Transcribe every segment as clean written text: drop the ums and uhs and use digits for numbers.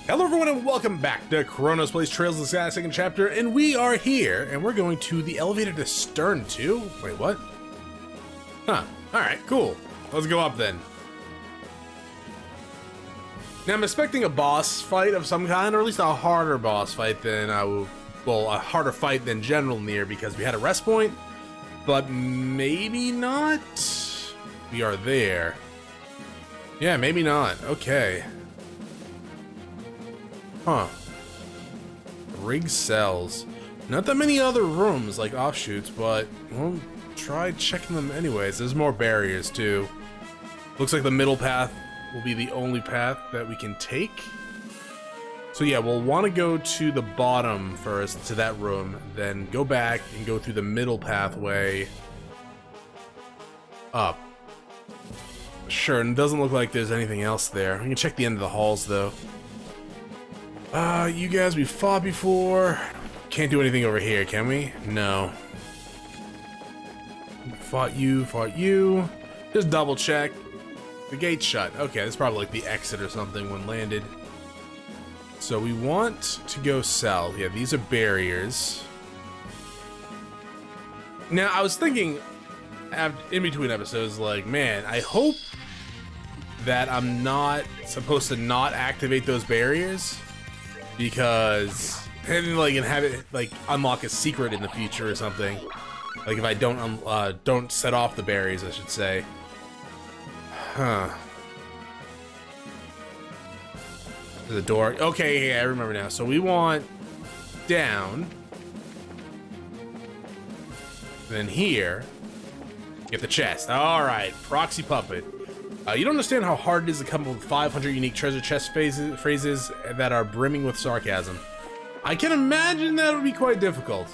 Hello everyone and welcome back to Chronos Plays Trails of the Sky, second chapter, and we are here, and we're going to the elevator to Stern 2. Wait, what? Huh. Alright, cool. Let's go up then. Now I'm expecting a boss fight of some kind, or at least a harder boss fight than a harder fight than General Near, because we had a rest point, but maybe not? We are there. Yeah, maybe not. Okay. Huh. Rig cells. Not that many other rooms like offshoots, but we'll try checking them anyways. There's more barriers too. Looks like the middle path will be the only path that we can take. So yeah, we'll want to go to the bottom first, to that room, then go back and go through the middle pathway up. Sure, and it doesn't look like there's anything else there. We can check the end of the halls though. You guys we fought before. Can't do anything over here, can we? No. Fought you, fought you. Just double check. The gate's shut. Okay, that's probably like the exit or something when landed. So we want to go south. Yeah, these are barriers. Now, I was thinking in between episodes, like, man, I hope that I'm not supposed to not activate those barriers. Because and like and have it like unlock a secret in the future or something. Like if I don't set off the barriers, I should say. Huh. The door. Okay, yeah, I remember now. So we want down. Then here. Get the chest. Alright, proxy puppet. You don't understand how hard it is to come up with 500 unique treasure chest phrases that are brimming with sarcasm. I can imagine that would be quite difficult.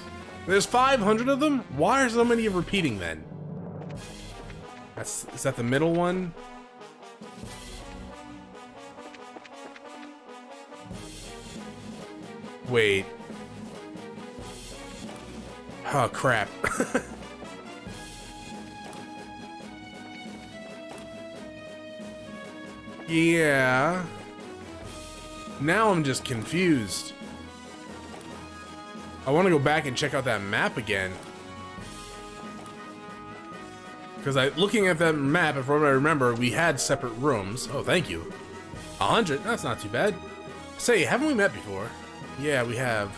There's 500 of them? Why are so many repeating then? Is that the middle one? Wait. Oh, crap. Yeah. Now I'm just confused. I want to go back and check out that map again. Because looking at that map, if I remember, we had separate rooms. Oh, thank you. 100? That's not too bad. Say, haven't we met before? Yeah, we have.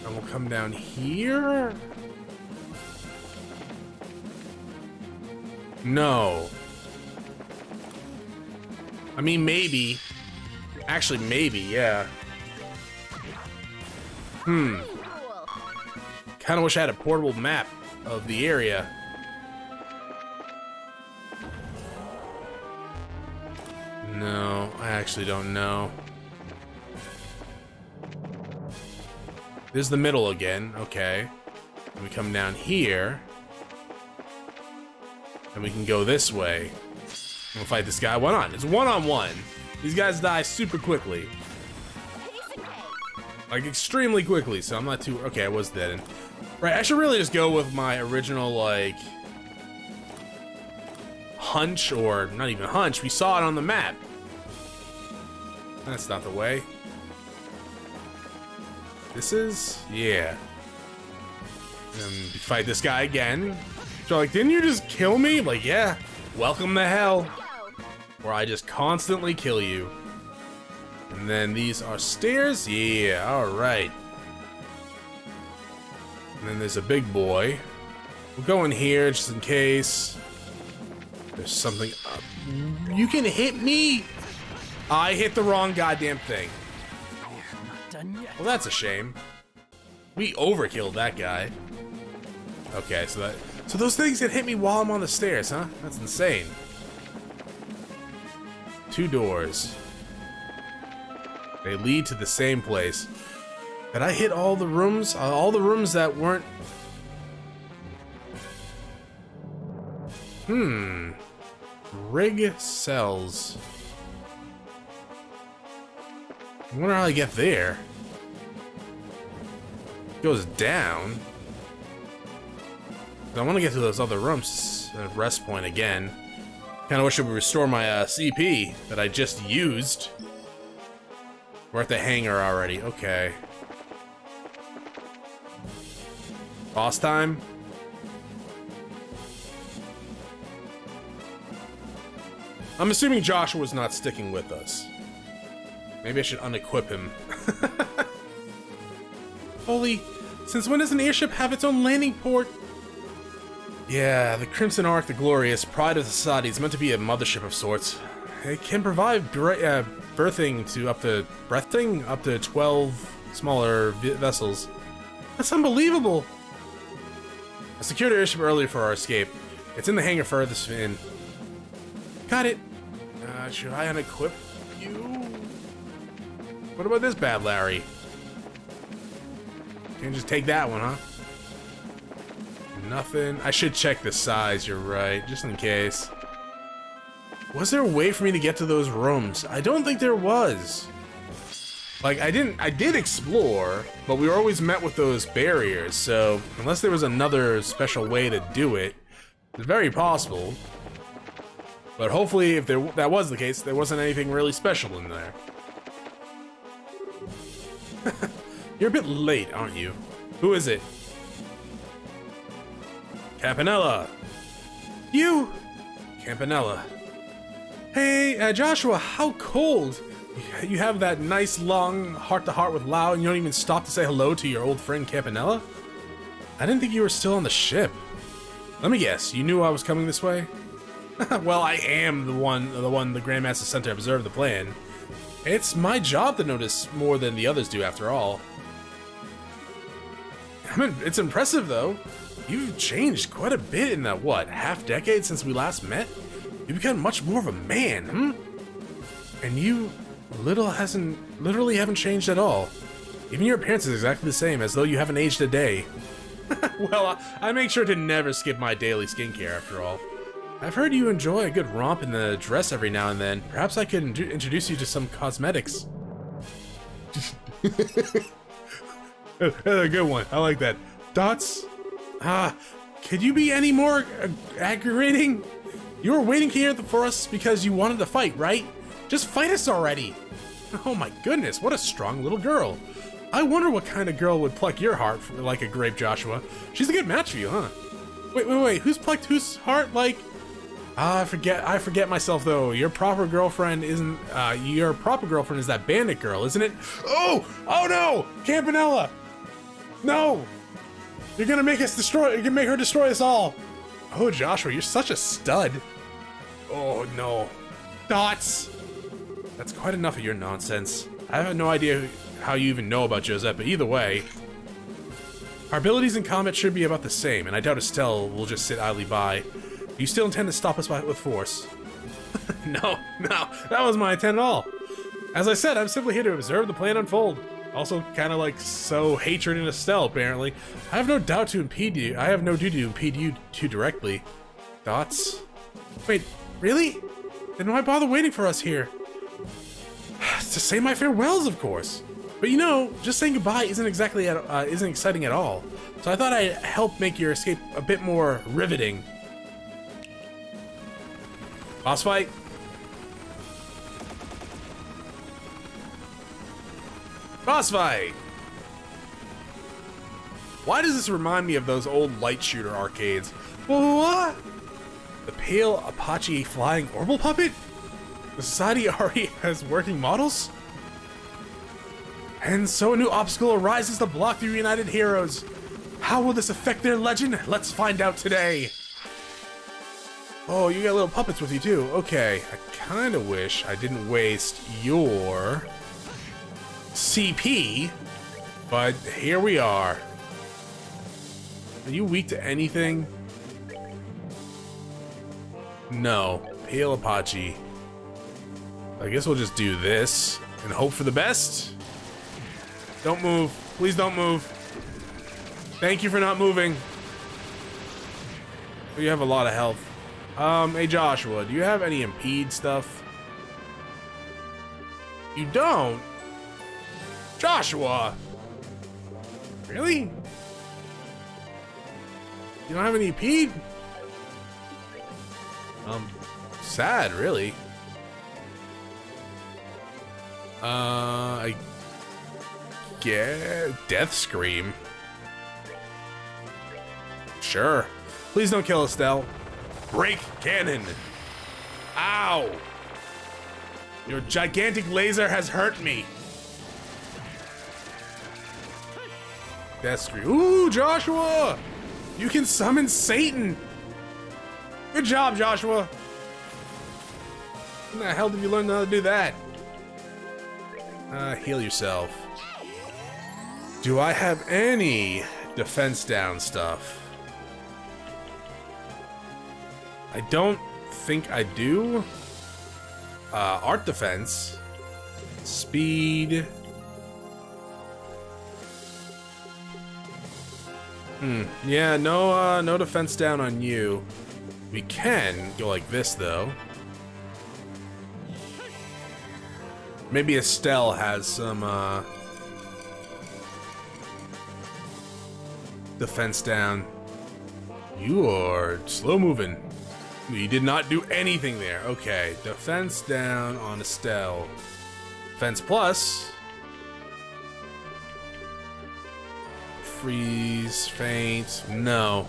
And we'll come down here. No. I mean, maybe. Actually, maybe, yeah. Kind of wish I had a portable map of the area. No, I actually don't know. There's the middle again. Okay. We come down here. And we can go this way. We'll fight this guy. Why not? It's one-on-one. These guys die super quickly. Like, extremely quickly, so I'm not too... Okay, I was dead. Right, I should really just go with my original, like... hunch, or not even hunch. We saw it on the map. That's not the way. This is? Yeah. And we fight this guy again. So like, didn't you just kill me? I'm like, yeah, welcome to hell. Where I just constantly kill you. And then these are stairs? Yeah, alright. And then there's a big boy. We'll go in here just in case. There's something up. You can hit me? I hit the wrong goddamn thing. Well, that's a shame. We overkilled that guy. Okay, so those things can hit me while I'm on the stairs, huh? That's insane. 2 doors. They lead to the same place. Did I hit all the rooms? All the rooms that weren't... Rig cells. I wonder how I get there. It goes down. I want to get to those other rooms. Rest point again. Kinda wish it would restore my CP that I just used. We're at the hangar already, okay. Boss time? I'm assuming Joshua's not sticking with us. Maybe I should unequip him. Holy, since when does an airship have its own landing port? Yeah, the Crimson Ark, the glorious pride of the society, is meant to be a mothership of sorts. It can provide berthing up to 12 smaller vessels. That's unbelievable! I secured an airship earlier for our escape. It's in the hangar furthest in. Got it. Should I unequip you? What about this bad Larry? Can't just take that one, huh? Nothing. I should check the size, you're right, just in case. Was there a way for me to get to those rooms? I don't think there was. Like, I did explore, but we were always met with those barriers, so unless there was another special way to do it, it's very possible. But hopefully, if that was the case, there wasn't anything really special in there. You're a bit late, aren't you? Who is it? Campanella! You! Campanella. Hey, Joshua, how cold! You have that nice long heart-to-heart with Lau and you don't even stop to say hello to your old friend Campanella? I didn't think you were still on the ship. Let me guess, you knew I was coming this way? Well, I am the one the Grandmaster sent to observe the plan. It's my job to notice more than the others do, after all. I mean, it's impressive, though. You've changed quite a bit in that, what, half-decade since we last met? You've become much more of a man, hmm? And you literally haven't changed at all. Even your appearance is exactly the same, as though you haven't aged a day. Well, I make sure to never skip my daily skincare, after all. I've heard you enjoy a good romp in the dress every now and then. Perhaps I can introduce you to some cosmetics. That's a good one. I like that. Dots? Could you be any more aggravating? You were waiting here for us because you wanted to fight, right? Just fight us already! Oh my goodness, what a strong little girl. I wonder what kind of girl would pluck your heart like a grape, Joshua. She's a good match for you, huh? Wait, who's plucked whose heart like... I forget myself though. Your proper girlfriend isn't, your proper girlfriend is that bandit girl, isn't it? Oh no! Campanella! No! You're gonna make her destroy us all! Oh, Joshua, you're such a stud. Oh no. Dots! That's quite enough of your nonsense. I have no idea how you even know about Josette, but either way, our abilities in combat should be about the same, and I doubt Estelle will just sit idly by. Do you still intend to stop us with force? No, that wasn't my intent at all. As I said, I'm simply here to observe the plan unfold. Also, kind of like so hatred in Estelle, apparently. I have no doubt to impede you. I have no duty to impede you too directly. Dots? Wait, really? Then why bother waiting for us here? To say my farewells, of course. But you know, just saying goodbye isn't exciting at all. So I thought I'd help make your escape a bit more riveting. Boss fight? Boss fight! Why does this remind me of those old light shooter arcades? What? The pale Apache flying orbital puppet? The society already has working models? And so a new obstacle arises to block the reunited heroes. How will this affect their legend? Let's find out today. Oh, you got little puppets with you too. Okay, I kind of wish I didn't waste your CP, but here we are. Are you weak to anything? No. Pale Apache. I guess we'll just do this and hope for the best. Don't move. Please don't move. Thank you for not moving. You have a lot of health. Hey Joshua, do you have any impede stuff? You don't? Joshua! Really? You don't have any impede? sad, really. I get death scream. Sure. Please don't kill Estelle. Break cannon. Ow! Your gigantic laser has hurt me. Death scream. Ooh, Joshua! You can summon Satan. Good job, Joshua. When the hell did you learn how to do that? Heal yourself. Do I have any defense down stuff? I don't think I do. Art defense. Speed. Yeah, no defense down on you. We can go like this, though. Maybe Estelle has some, defense down. You are slow moving. You did not do anything there. Okay, defense down on Estelle. Defense plus. Freeze, faint, no.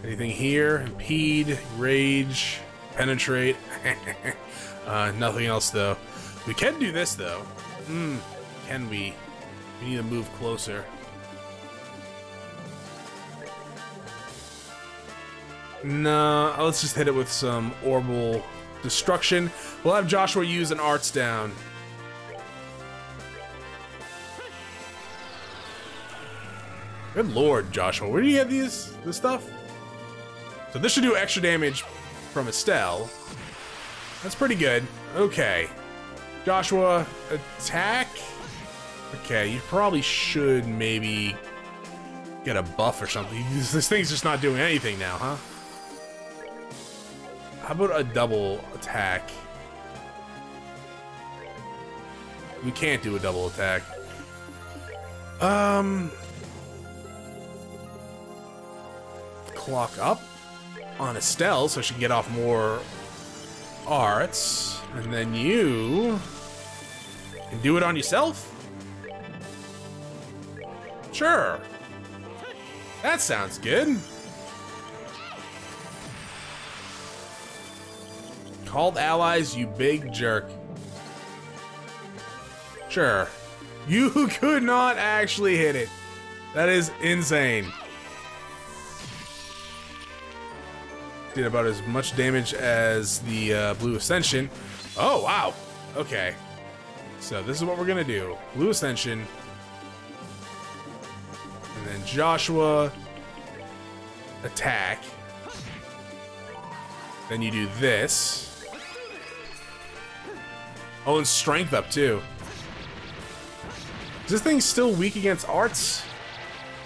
Anything here? Impede, rage, penetrate. Nothing else, though. We can do this, though. Can we? We need to move closer. Nah, let's just hit it with some orbital destruction. We'll have Joshua use an arts down. Good lord, Joshua, where do you get this stuff? So this should do extra damage from Estelle. That's pretty good. Okay. Joshua, attack? Okay, you probably should maybe get a buff or something. This thing's just not doing anything now, huh? How about a double attack? We can't do a double attack. Clock up on Estelle so she can get off more arts. And then you can do it on yourself? Sure. That sounds good. Called allies, you big jerk. Sure. You could not actually hit it. That is insane. Did about as much damage as the Blue Ascension. Oh, wow. Okay. So this is what we're gonna do. Blue Ascension. And then Joshua. Attack. Then you do this. Oh, and strength up too. Is this thing still weak against arts?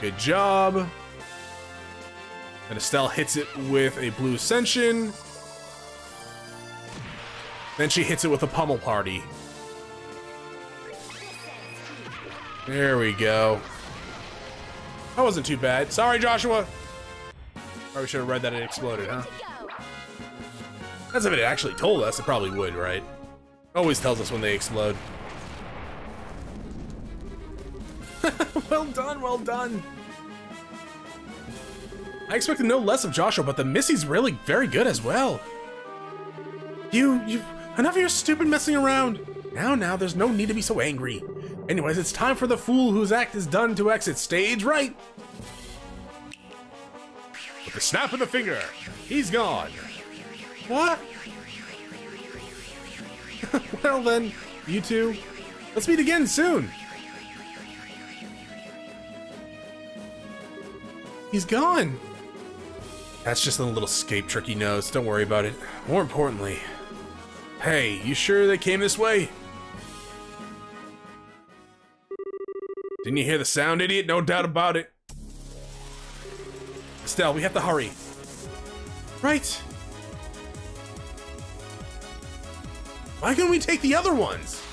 Good job. And Estelle hits it with a Blue Ascension. Then she hits it with a Pummel Party. There we go. That wasn't too bad. Sorry, Joshua. Probably should have read that it exploded, huh? That's if it actually told us. It probably would, right? Always tells us when they explode. Well done, well done. I expected no less of Joshua, but the Missy's really very good as well. Enough of your stupid messing around. Now, there's no need to be so angry. Anyways, it's time for the fool whose act is done to exit stage right. With the snap of the finger, he's gone. What? Well then, you two, let's meet again soon. He's gone. That's just a little escape trick he knows. Don't worry about it. More importantly, hey, you sure they came this way? Didn't you hear the sound, idiot? No doubt about it. Estelle, we have to hurry. Right. Why couldn't we take the other ones?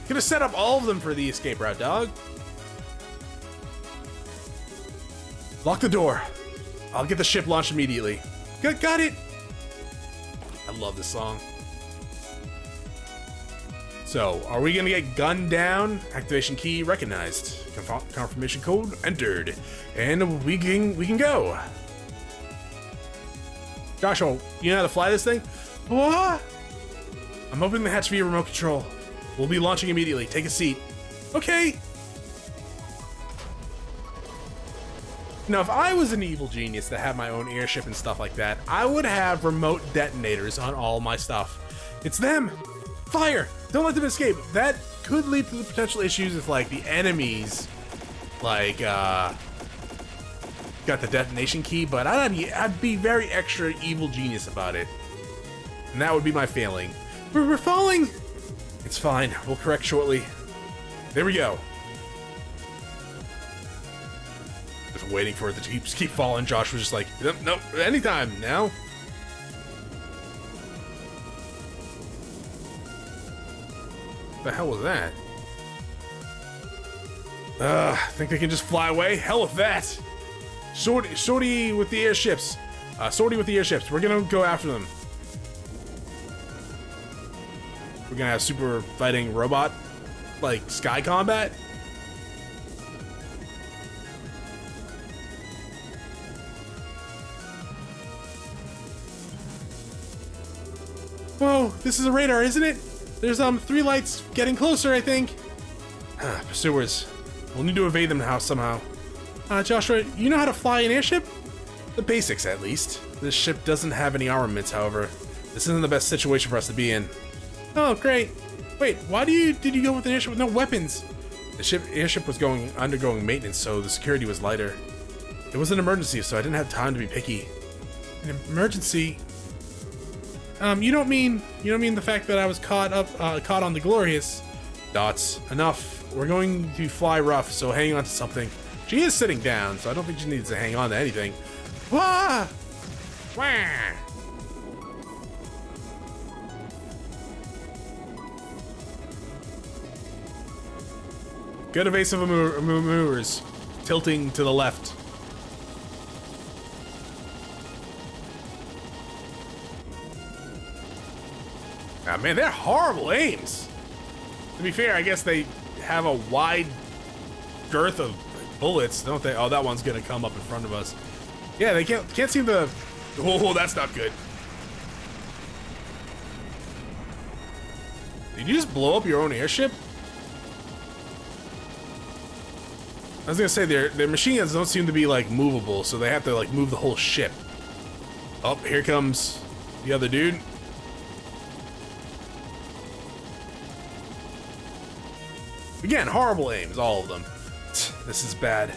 Could have set up all of them for the escape route, dog. Lock the door. I'll get the ship launched immediately. Got it. I love this song. So, are we gonna get gunned down? Activation key recognized. Confirmation code entered. And we can go. Joshua, you know how to fly this thing? What? I'm opening the hatch via remote control. We'll be launching immediately. Take a seat. Okay. Now, if I was an evil genius that had my own airship and stuff like that, I would have remote detonators on all my stuff. It's them! Fire! Don't let them escape! That could lead to the potential issues if, like, the enemies, like, got the detonation key, but I'd be very extra evil genius about it. And that would be my failing. We're falling! It's fine. We'll correct shortly. There we go. Just waiting for it to keep falling. Josh was just like, nope, anytime now. What the hell was that? Think they can just fly away? Hell with that! Sortie with the airships. Sortie with the airships. We're gonna go after them. We're gonna have super fighting robot, like, sky combat? Whoa, this is a radar, isn't it? There's 3 lights getting closer, I think. Pursuers. We'll need to evade them now somehow. Joshua, you know how to fly an airship? The basics, at least. This ship doesn't have any armaments, however. This isn't the best situation for us to be in. Oh, great. Wait, why did you go with an airship with no weapons? The airship was undergoing maintenance, so the security was lighter. It was an emergency, so I didn't have time to be picky. An emergency? You don't mean the fact that I was caught on the glorious. Dots. Enough. We're going to fly rough, so hang on to something. She is sitting down, so I don't think she needs to hang on to anything. Wah! Wah! Good evasive maneuvers. Tilting to the left. Ah, man, they're horrible aims. To be fair, I guess they have a wide girth of bullets, don't they? Oh, that one's gonna come up in front of us. Yeah, they can't seem to. Oh, that's not good. Did you just blow up your own airship? I was gonna say their machine guns don't seem to be like movable, so they have to like move the whole ship. Oh, here comes the other dude. Again, horrible aims, all of them. This is bad.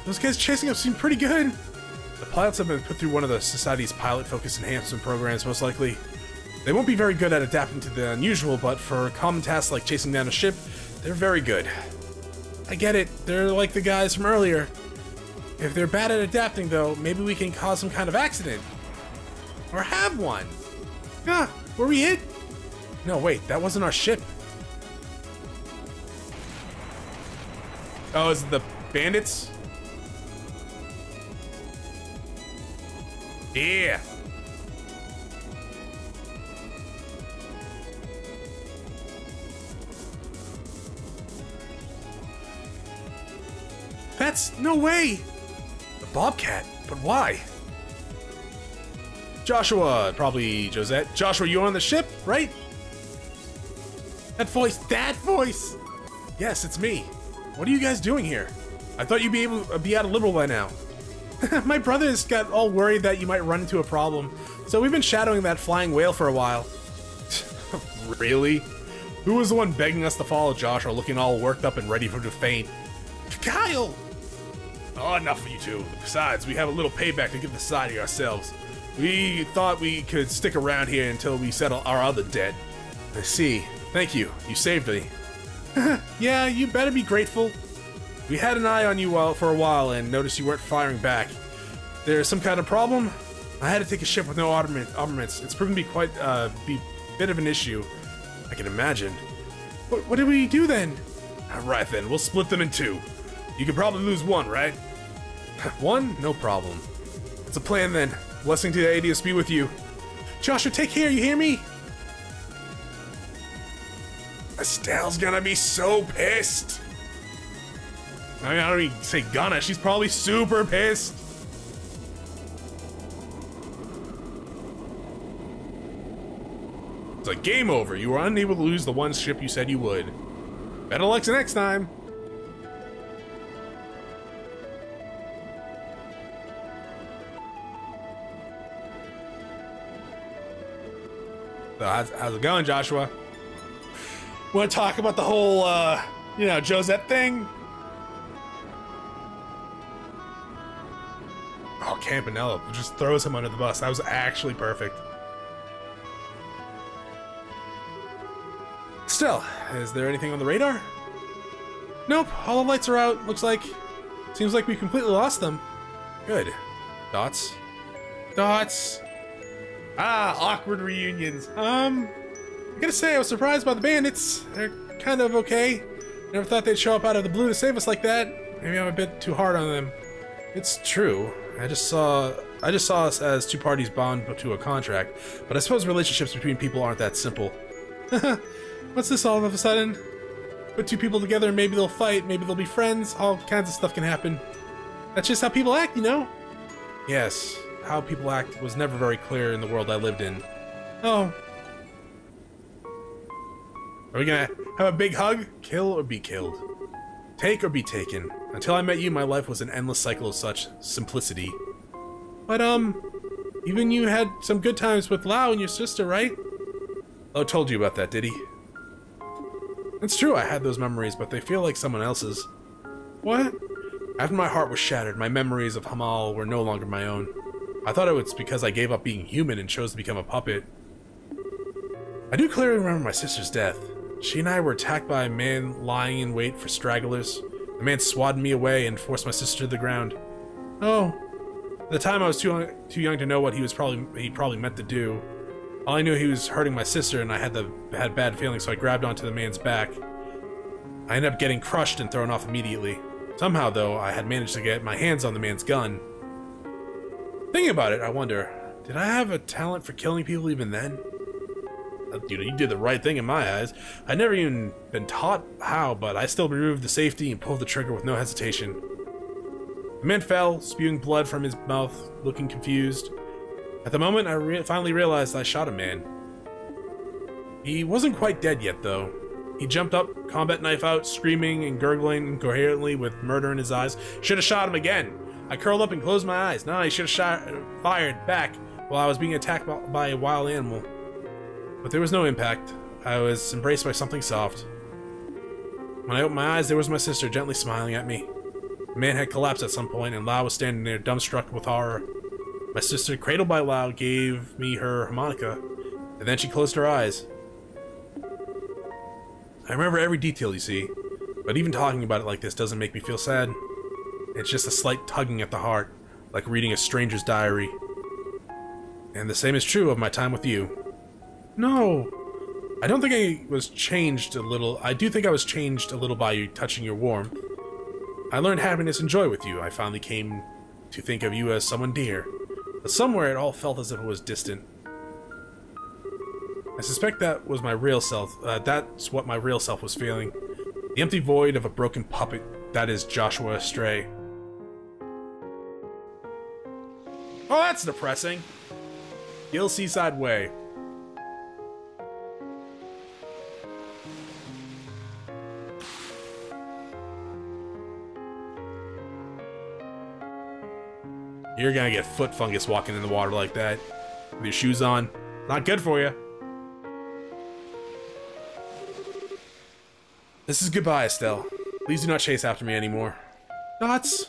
Those guys chasing us seem pretty good. The pilots have been put through one of the Society's pilot-focused enhancement programs, most likely. They won't be very good at adapting to the unusual, but for common tasks like chasing down a ship, they're very good. I get it, they're like the guys from earlier. If they're bad at adapting, though, maybe we can cause some kind of accident. Or have one. Ah, were we hit? No, wait, that wasn't our ship. Oh, is it the bandits? Yeah. That's no way. The Bobcat, but why? Joshua, probably Josette. Joshua, you on the ship, right? That voice. Yes, it's me. What are you guys doing here? I thought you'd be able to be out of Liberl by now. My brother's got all worried that you might run into a problem, so we've been shadowing that flying whale for a while. Really? Who was the one begging us to follow Joshua, looking all worked up and ready for him to faint? Kyle! Oh, enough of you two. Besides, we have a little payback to give the society ourselves. We thought we could stick around here until we settle our other debt. I see. Thank you. You saved me. Yeah, you better be grateful. We had an eye on you for a while and noticed you weren't firing back. There's some kind of problem? I had to take a ship with no armaments. It's proven to be quite a bit of an issue. I can imagine. What did we do then? Alright then, we'll split them in two. You could probably lose one, right? One? No problem. It's a plan then. Blessing to the ADS be with you. Joshua, take care, you hear me? Estelle's gonna be so pissed. I mean, I don't even say gonna, she's probably super pissed. It's like game over. You were unable to lose the one ship you said you would. Better luck next time. So how's it going, Joshua? Want to talk about the whole, you know, Josette thing? Oh, Campanella just throws him under the bus. That was actually perfect. Still, is there anything on the radar? Nope, all the lights are out, looks like. Seems like we completely lost them. Good. Dots? Dots! Ah, awkward reunions. I gotta say, I was surprised by the bandits. They're kind of okay. Never thought they'd show up out of the blue to save us like that. Maybe I'm a bit too hard on them. It's true. I just saw us as two parties bound to a contract, but I suppose relationships between people aren't that simple. What's this all of a sudden? Put two people together and maybe they'll fight, maybe they'll be friends, all kinds of stuff can happen. That's just how people act, you know? Yes, how people act was never very clear in the world I lived in. Oh. Are we gonna have a big hug? Kill or be killed? Take or be taken? Until I met you, my life was an endless cycle of such simplicity. But, even you had some good times with Lau and your sister, right? Lau told you about that, did he? It's true I had those memories, but they feel like someone else's. What? After my heart was shattered, my memories of Hamal were no longer my own. I thought it was because I gave up being human and chose to become a puppet. I do clearly remember my sister's death. She and I were attacked by a man lying in wait for stragglers. The man swatted me away and forced my sister to the ground. Oh. At the time I was too young to know what he probably meant to do. All I knew, he was hurting my sister and I had bad feelings, so I grabbed onto the man's back. I ended up getting crushed and thrown off immediately. Somehow, though, I had managed to get my hands on the man's gun. Thinking about it, I wonder, did I have a talent for killing people even then? You did the right thing in my eyes. I'd never even been taught how, but I still removed the safety and pulled the trigger with no hesitation. The man fell, spewing blood from his mouth, looking confused. At the moment, I finally realized I shot a man. He wasn't quite dead yet, though. He jumped up, combat knife out, screaming and gurgling incoherently with murder in his eyes. Should have shot him again. I curled up and closed my eyes. No, I should have fired back while I was being attacked by a wild animal. But there was no impact. I was embraced by something soft. When I opened my eyes, there was my sister gently smiling at me. The man had collapsed at some point, and Lau was standing there, dumbstruck with horror. My sister, cradled by Lau, gave me her harmonica, and then she closed her eyes. I remember every detail, you see, but even talking about it like this doesn't make me feel sad. It's just a slight tugging at the heart, like reading a stranger's diary. And the same is true of my time with you. No, I don't think I was changed a little. I do think I was changed a little by you touching your warmth. I learned happiness and joy with you. I finally came to think of you as someone dear. But somewhere it all felt as if it was distant. I suspect that was my real self. That's what my real self was feeling. The empty void of a broken puppet. That is Joshua Stray. Oh, that's depressing. Gill Seaside Way. You're gonna get foot fungus walking in the water like that. With your shoes on. Not good for you. This is goodbye, Estelle. Please do not chase after me anymore. Dots.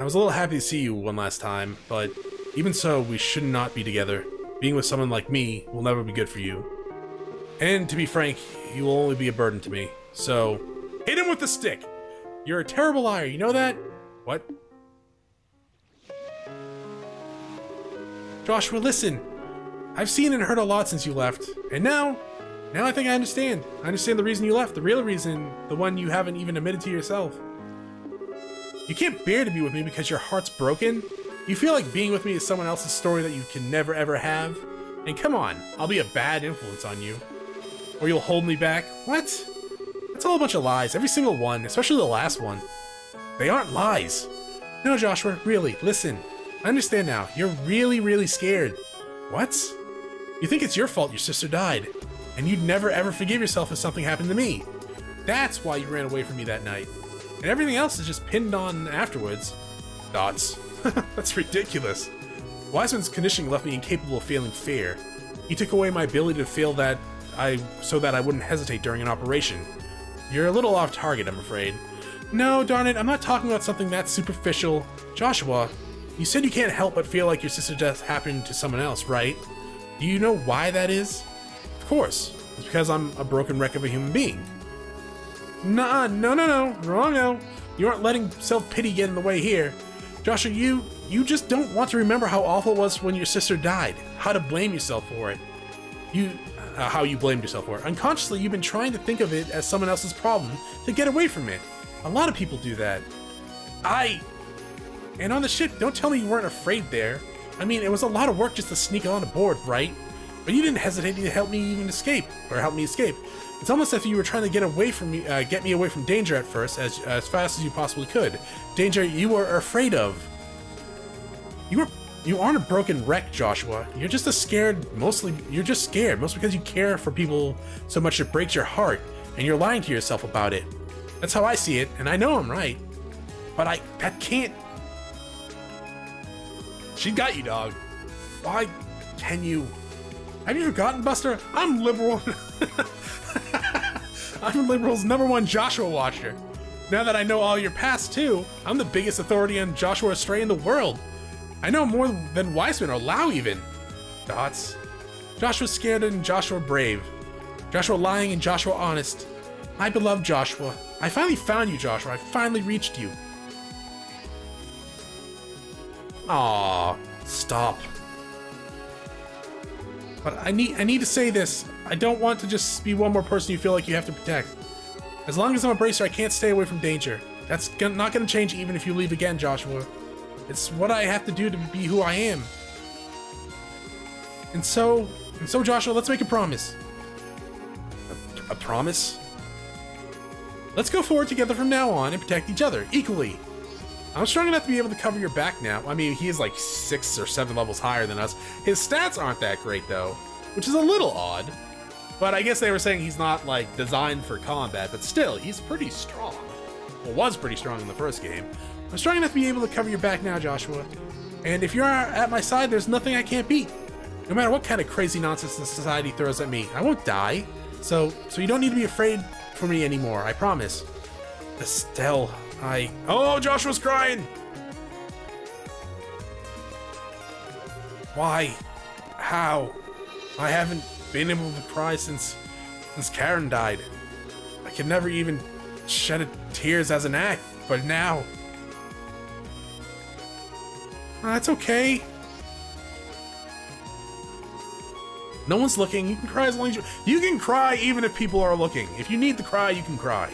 I was a little happy to see you one last time, but even so, we should not be together. Being with someone like me will never be good for you. And to be frank, you will only be a burden to me. So, hit him with the stick! You're a terrible liar, you know that? What? Joshua, listen. I've seen and heard a lot since you left, and now I think I understand. I understand the reason you left, the real reason, the one you haven't even admitted to yourself. You can't bear to be with me because your heart's broken? You feel like being with me is someone else's story that you can never ever have? And come on, I'll be a bad influence on you. Or you'll hold me back. What? That's all a bunch of lies, every single one, especially the last one. They aren't lies. No, Joshua, really, listen. I understand now. You're really, really scared. What? You think it's your fault your sister died, and you'd never ever forgive yourself if something happened to me. That's why you ran away from me that night. And everything else is just pinned on afterwards. Dots. That's ridiculous. Wiseman's conditioning left me incapable of feeling fear. He took away my ability to feel that so that I wouldn't hesitate during an operation. You're a little off target, I'm afraid. No, darn it, I'm not talking about something that superficial. Joshua, you said you can't help but feel like your sister's death happened to someone else, right? Do you know why that is? Of course. It's because I'm a broken wreck of a human being. Nah, no, wrong-o. You aren't letting self-pity get in the way here. Joshua, you just don't want to remember how awful it was when your sister died. How to blame yourself for it. How you blamed yourself for it. Unconsciously, you've been trying to think of it as someone else's problem to get away from it. A lot of people do that. And on the ship, don't tell me you weren't afraid there. I mean, it was a lot of work just to sneak on aboard, right? But you didn't hesitate to help me even escape, or help me escape. It's almost as if you were trying to get away from me, get me away from danger at first, as fast as you possibly could. Danger you were afraid of. You aren't a broken wreck, Joshua. You're just you're just scared, mostly because you care for people so much it breaks your heart, and you're lying to yourself about it. That's how I see it, and I know I'm right. But that can't... She got you, dog. Why can you... Have you forgotten, Buster? I'm Liberl. I'm Liberl's #1 Joshua watcher. Now that I know all your past, too, I'm the biggest authority on Joshua Stray in the world. I know more than Wiseman or Lau even. Dots. Joshua scared and Joshua brave. Joshua lying and Joshua honest. My beloved Joshua. I finally found you, Joshua. I finally reached you. Aww. Stop. But I need to say this. I don't want to just be one more person you feel like you have to protect. As long as I'm a bracer, I can't stay away from danger. That's not gonna change even if you leave again, Joshua. It's what I have to do to be who I am. And so Joshua, let's make a promise. A promise? Let's go forward together from now on and protect each other, equally. I'm strong enough to be able to cover your back now. I mean, he is like 6 or 7 levels higher than us. His stats aren't that great, though, which is a little odd. But I guess they were saying he's not, like, designed for combat, but still, he's pretty strong. Well, was pretty strong in the first game. I'm strong enough to be able to cover your back now, Joshua. And if you're at my side, there's nothing I can't beat. No matter what kind of crazy nonsense the society throws at me, I won't die. So you don't need to be afraid for me anymore, I promise. Estelle, Oh, Joshua's crying! Why? How? I haven't been able to cry since Karen died. I could never even shed tears as an act, but now... That's okay. No one's looking. You can cry as long as you can cry even if people are looking. If you need to cry, you can cry.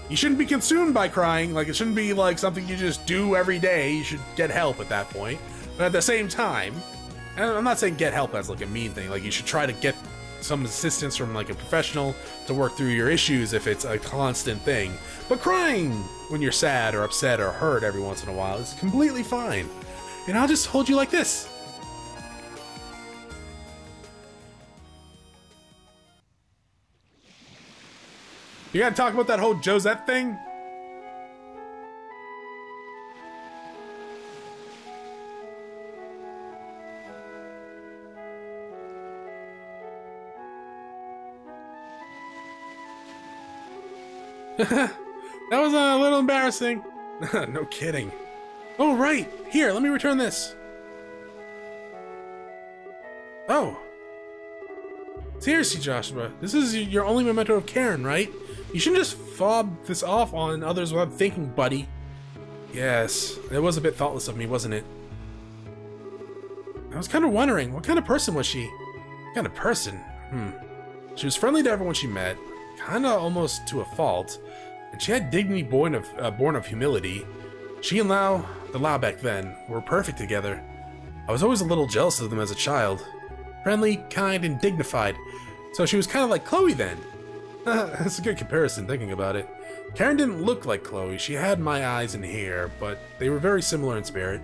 You shouldn't be consumed by crying. Like, it shouldn't be like something you just do every day. You should get help at that point. But at the same time, and I'm not saying get help as like a mean thing. Like, you should try to get some assistance from like a professional to work through your issues if it's a constant thing. But crying when you're sad or upset or hurt every once in a while is completely fine. And I'll just hold you like this. You gotta talk about that whole Josette thing? That was a little embarrassing. No kidding. Oh, right. Here, let me return this. Oh. Seriously, Joshua, this is your only memento of Karen, right? You shouldn't just fob this off on others without thinking, buddy. Yes, it was a bit thoughtless of me, wasn't it? I was kind of wondering, what kind of person was she? What kind of person? She was friendly to everyone she met, kind of almost to a fault, and she had dignity born of humility. She and the Lau back then, were perfect together. I was always a little jealous of them as a child. Friendly, kind, and dignified. So she was kind of like Chloe then. That's a good comparison, thinking about it. Karen didn't look like Chloe. She had my eyes and hair, but they were very similar in spirit.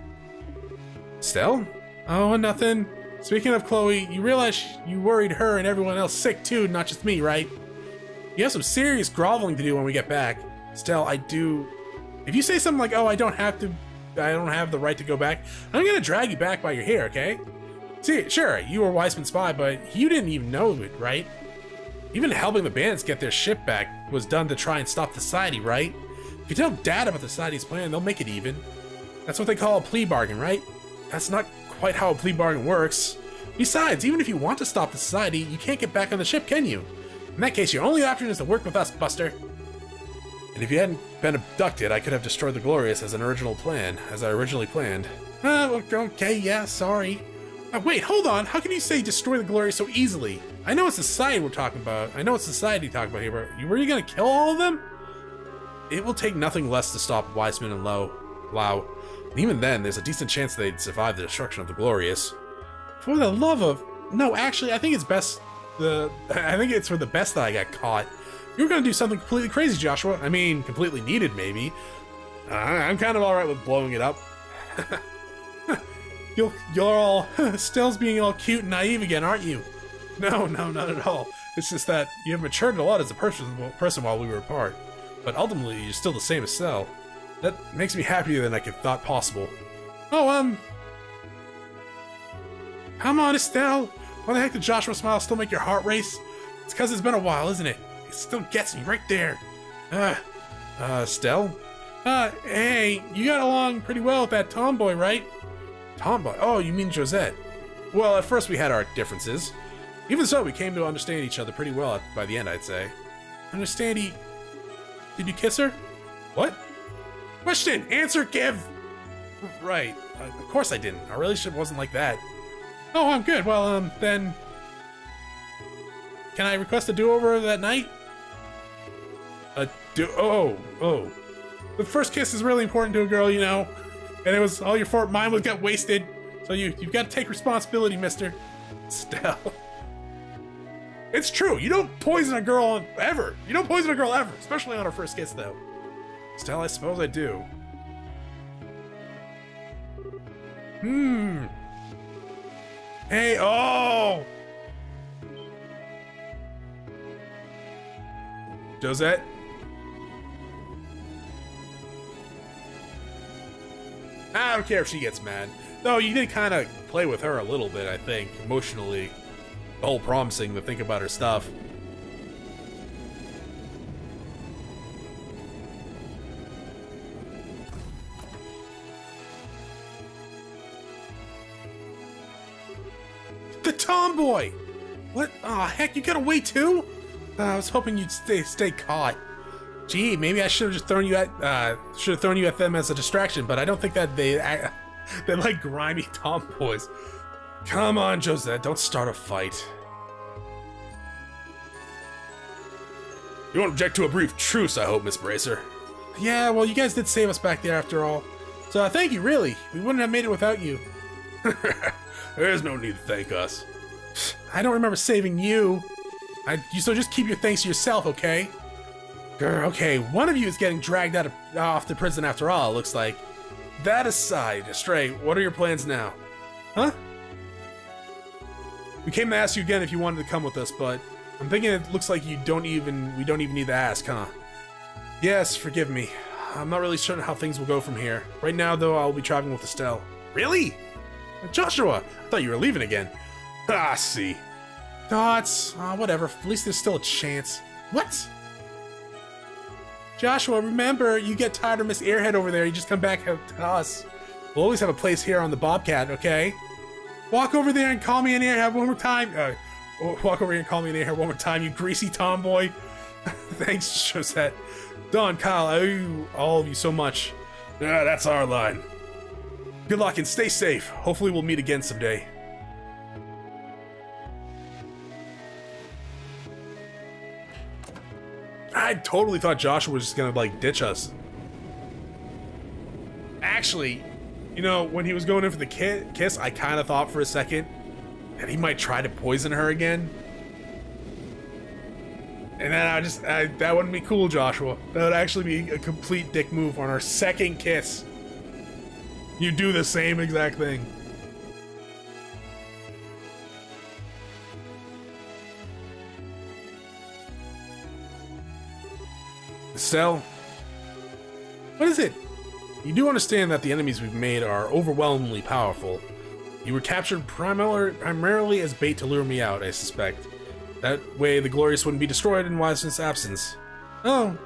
Estelle? Oh, nothing. Speaking of Chloe, you realize you worried her and everyone else sick too, not just me, right? You have some serious groveling to do when we get back. Estelle, I do... If you say something like, oh, I don't have the right to go back, I'm gonna drag you back by your hair, okay? See, sure, you were Weissman's spy, but you didn't even know it, right? Even helping the bandits get their ship back was done to try and stop the society, right? If you tell Dad about the society's plan, they'll make it even. That's what they call a plea bargain, right? That's not quite how a plea bargain works. Besides, even if you want to stop the society, you can't get back on the ship, can you? In that case, your only option is to work with us, Buster. And if you hadn't been abducted, I could have destroyed the Glorious as I originally planned. Okay, yeah, sorry. Wait, hold on. How can you say destroy the Glorious so easily? I know it's society we're talking about. I know it's society talking about here, but were you gonna kill all of them? It will take nothing less to stop Weissman and Lau. And even then, there's a decent chance they'd survive the destruction of the Glorious. For the love of... No, actually, I think it's best... I think it's for the best that I got caught. You were gonna do something completely crazy, Joshua. I mean, completely needed, maybe. I'm kind of alright with blowing it up. You're all... Stell's being all cute and naive again, aren't you? No, not at all. It's just that you have matured a lot as a person while we were apart. But ultimately, you're still the same as Estelle. That makes me happier than I could thought possible. Oh, come on, Estelle. Why the heck did Joshua smile still make your heart race? It's because it's been a while, isn't it? It still gets me right there. Estelle? Hey, you got along pretty well with that tomboy, right? Tomboy? Oh, you mean Josette. Well, at first we had our differences. Even so, we came to understand each other pretty well by the end, I'd say. Understand Did you kiss her? What? Question! Answer! Give! Right. Of course I didn't. Our relationship wasn't like that. Oh, I'm good. Well, then... Can I request a do-over that night? Oh. The first kiss is really important to a girl, you know. And it was all your fault. Mine would get wasted. So you've got to take responsibility, mister. Estelle. It's true. You don't poison a girl ever. You don't poison a girl ever. Especially on her first kiss, though. Estelle, I suppose I do. Hey, oh! Josette? I don't care if she gets mad. Though you did kind of play with her a little bit, I think, emotionally. The whole promising to think about her stuff. The tomboy! What? Aw, heck, you got away too? I was hoping you'd stay caught. Gee, maybe I should have just thrown you at them as a distraction, but I don't think that they're like grimy tomboys. Come on, Josette, don't start a fight. You won't object to a brief truce, I hope, Miss Bracer. Yeah, well, you guys did save us back there after all. So thank you, really. We wouldn't have made it without you. There's no need to thank us. I don't remember saving you. So just keep your thanks to yourself, okay? Okay, one of you is getting dragged off the prison after all, it looks like. That aside, Astray, what are your plans now? Huh? We came to ask you again if you wanted to come with us, but I'm thinking it looks like we don't even need to ask, huh? Yes, forgive me. I'm not really certain how things will go from here. Right now, though, I'll be traveling with Estelle. Really? Joshua! I thought you were leaving again. Ah, see. Thoughts? Whatever. At least there's still a chance. What? Joshua, remember, you get tired of Miss Airhead over there, you just come back to us. We'll always have a place here on the Bobcat, okay? Walk over there and call me an Airhead one more time. Walk over here and call me an Airhead one more time, you greasy tomboy. Thanks, Josette. Don, Kyle, I owe you, all of you so much. Yeah, that's our line. Good luck and stay safe. Hopefully we'll meet again someday. I totally thought Joshua was just gonna, like, ditch us. Actually, you know, when he was going in for the kiss, I kind of thought for a second, that he might try to poison her again. And then that wouldn't be cool, Joshua. That would actually be a complete dick move on our second kiss. You do the same exact thing. Estelle, what is it? You do understand that the enemies we've made are overwhelmingly powerful. You were captured primarily as bait to lure me out, I suspect. That way the Glorious wouldn't be destroyed in Wiseman's absence. Oh.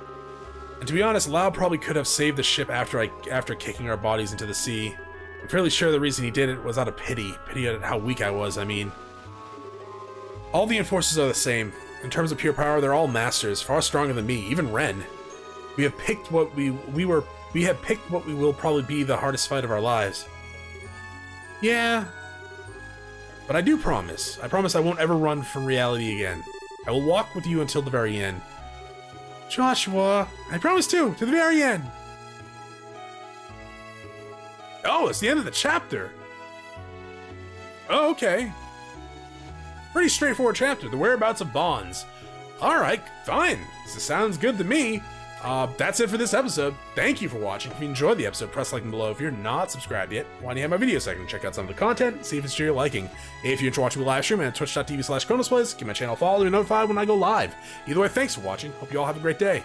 And to be honest, Lau probably could have saved the ship after kicking our bodies into the sea. I'm fairly sure the reason he did it was out of pity. Pity at how weak I was, I mean. All the enforcers are the same. In terms of pure power, they're all masters, far stronger than me, even Ren. We have picked what we will probably be the hardest fight of our lives. Yeah. But I do promise. I promise I won't ever run from reality again. I will walk with you until the very end. Joshua, I promise too, to the very end. Oh, it's the end of the chapter. Oh, okay. Pretty straightforward chapter, the whereabouts of bonds. Alright, fine. This sounds good to me. That's it for this episode. Thank you for watching. If you enjoyed the episode, press like and below. If you're not subscribed yet, why don't you have my video segment? Check out some of the content, see if it's to your liking. If you enjoy watching me live stream at twitch.tv/ChronosPlays, give my channel a follow to be notified when I go live. Either way, thanks for watching. Hope you all have a great day.